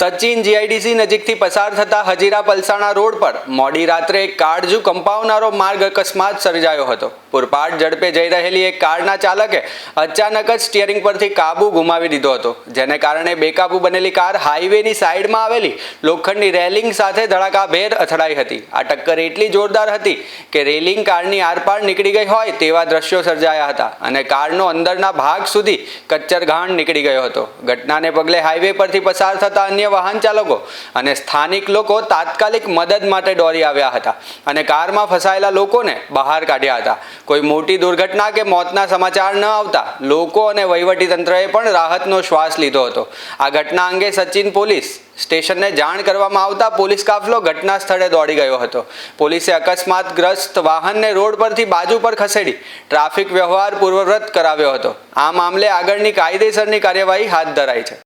Sachin GIDC નજીકથી પસાર થતા હજીરા પલસાણા રોડ પર મોડી રાત્રે એક કાળજુ કંપાવનારો માર્ગ અકસ્માત સર્જાયો હતો। પૂરપાટ ઝડપે જઈ રહેલી એક કારના ચાલકે અચાનક જ સ્ટીયરિંગ પરથી કાબુ ગુમાવી દીધો હતો, જેને કારણે બેકાબુ બનેલી કાર હાઈવેની સાઈડમાં આવેલી લોખંડની રેલિંગ સાથે ધડાકાભેર અથડાઈ હતી। આ ટક્કર એટલી જોરદાર હતી કે રેલિંગ કારની આરપાર નીકળી ગઈ હોય તેવા દ્રશ્યો સર્જાયા હતા અને કારનો અંદરના ભાગ સુધી કચ્ચરઘાણ નીકળી ગયો હતો। ઘટનાને પગલે હાઈવે પરથી પસાર થતા અન્ય વાહન ચાલકો અને સ્થાનિક લોકો તાત્કાલિક મદદ માટે દોડી આવ્યા હતા અને કારમાં ફસાયેલા લોકોને બહાર કાઢ્યા હતા। કોઈ મોટી દુર્ઘટના કે મોતના સમાચાર ન આવતા લોકો અને વહીવટીતંત્રએ પણ રાહતનો શ્વાસ લીધો હતો। આ ઘટના અંગે સચિન પોલીસ સ્ટેશનને જાણ કરવામાં આવતા પોલીસ કાફલો ઘટના સ્થળે દોડી ગયો હતો। પોલીસે અકસ્માતગ્રસ્ત વાહનને રોડ પરથી બાજુ પર ખસેડી ટ્રાફિક વ્યવહાર પૂર્વવત કરાવ્યો હતો। આ મામલે આગળની કાયદેસરની કાર્યવાહી હાથ ધરાઈ છે।